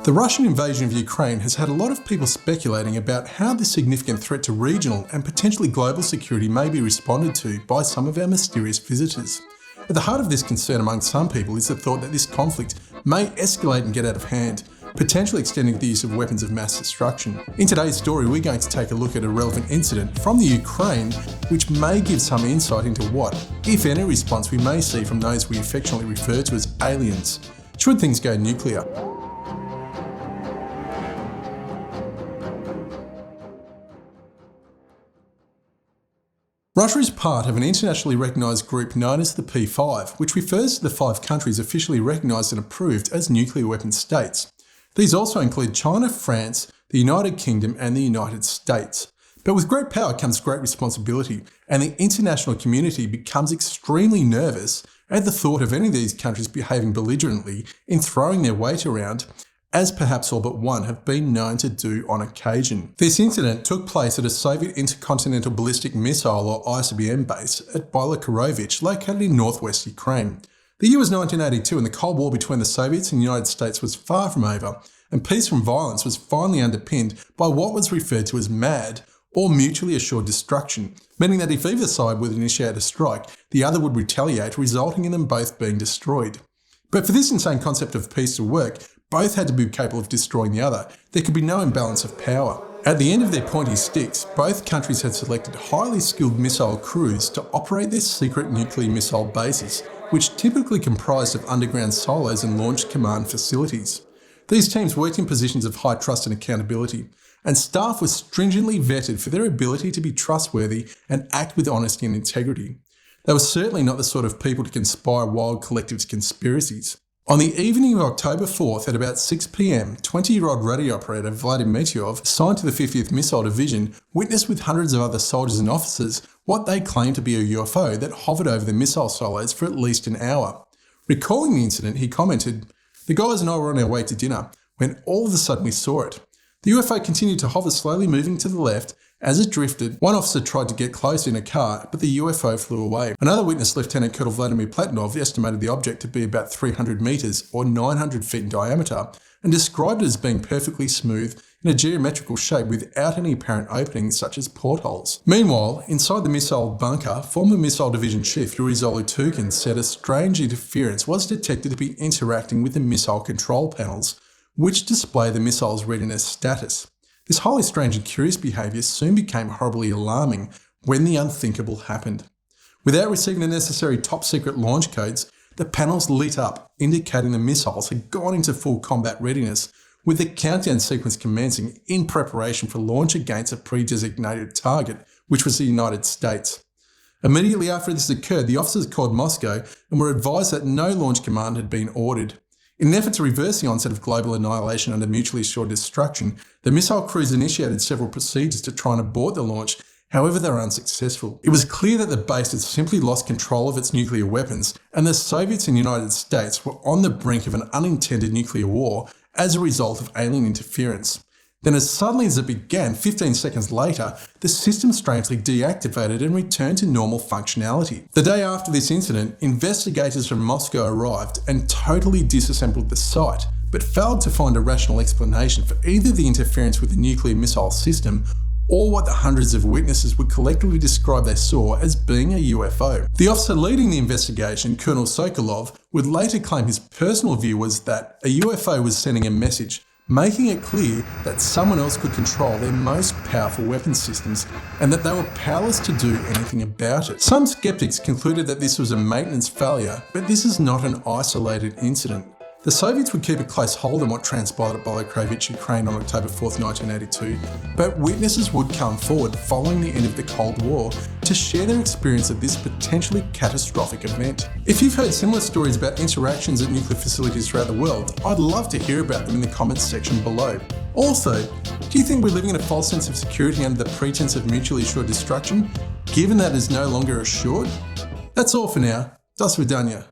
The Russian invasion of Ukraine has had a lot of people speculating about how this significant threat to regional and potentially global security may be responded to by some of our mysterious visitors. At the heart of this concern among some people is the thought that this conflict may escalate and get out of hand, potentially extending the use of weapons of mass destruction. In today's story, we're going to take a look at a relevant incident from the Ukraine, which may give some insight into what, if any, response we may see from those we affectionately refer to as aliens, should things go nuclear. Russia is part of an internationally recognised group known as the P5, which refers to the 5 countries officially recognised and approved as nuclear weapon states. These also include China, France, the United Kingdom and the United States. But with great power comes great responsibility, and the international community becomes extremely nervous at the thought of any of these countries behaving belligerently in throwing their weight around, as perhaps all but one have been known to do on occasion. This incident took place at a Soviet intercontinental ballistic missile or ICBM base at Byalokorov, located in northwest Ukraine. The year was 1982 and the Cold War between the Soviets and the United States was far from over, and peace from violence was finally underpinned by what was referred to as MAD, or mutually assured destruction, meaning that if either side would initiate a strike, the other would retaliate, resulting in them both being destroyed. But for this insane concept of peace to work, both had to be capable of destroying the other. There could be no imbalance of power. At the end of their pointy sticks, both countries had selected highly skilled missile crews to operate their secret nuclear missile bases, which typically comprised of underground silos and launch command facilities. These teams worked in positions of high trust and accountability, and staff was stringently vetted for their ability to be trustworthy and act with honesty and integrity. They were certainly not the sort of people to conspire wild collective conspiracies. On the evening of October 4th at about 6 p.m, 20-year-old radio operator Vladimir Mityov, assigned to the 50th Missile Division, witnessed with hundreds of other soldiers and officers what they claimed to be a UFO that hovered over the missile silos for at least an hour. Recalling the incident, he commented, "The guys and I were on our way to dinner when all of a sudden we saw it. The UFO continued to hover, slowly moving to the left. As it drifted, one officer tried to get close in a car, but the UFO flew away." Another witness, Lieutenant Colonel Vladimir Platonov, estimated the object to be about 300 metres or 900 feet in diameter and described it as being perfectly smooth in a geometrical shape without any apparent openings such as portholes. Meanwhile, inside the missile bunker, former Missile Division Chief Yuri Zolotukhin said a strange interference was detected to be interacting with the missile control panels, which display the missile's readiness status. This highly strange and curious behaviour soon became horribly alarming when the unthinkable happened. Without receiving the necessary top-secret launch codes, the panels lit up, indicating the missiles had gone into full combat readiness, with the countdown sequence commencing in preparation for launch against a pre-designated target, which was the United States. Immediately after this occurred, the officers called Moscow and were advised that no launch command had been ordered. In an effort to reverse the onset of global annihilation under mutually assured destruction, the missile crews initiated several procedures to try and abort the launch. However, they were unsuccessful. It was clear that the base had simply lost control of its nuclear weapons, and the Soviets and United States were on the brink of an unintended nuclear war as a result of alien interference. Then as suddenly as it began, 15 seconds later, the system strangely deactivated and returned to normal functionality. The day after this incident, investigators from Moscow arrived and totally disassembled the site, but failed to find a rational explanation for either the interference with the nuclear missile system or what the hundreds of witnesses would collectively describe they saw as being a UFO. The officer leading the investigation, Colonel Sokolov, would later claim his personal view was that a UFO was sending a message, making it clear that someone else could control their most powerful weapon systems and that they were powerless to do anything about it. Some skeptics concluded that this was a maintenance failure, but this is not an isolated incident. The Soviets would keep a close hold on what transpired at Byalokorov, Ukraine on October 4th, 1982, but witnesses would come forward following the end of the Cold War to share their experience of this potentially catastrophic event. If you've heard similar stories about interactions at nuclear facilities throughout the world, I'd love to hear about them in the comments section below. Also, do you think we're living in a false sense of security under the pretense of mutually assured destruction, given that it is no longer assured? That's all for now. До свидания.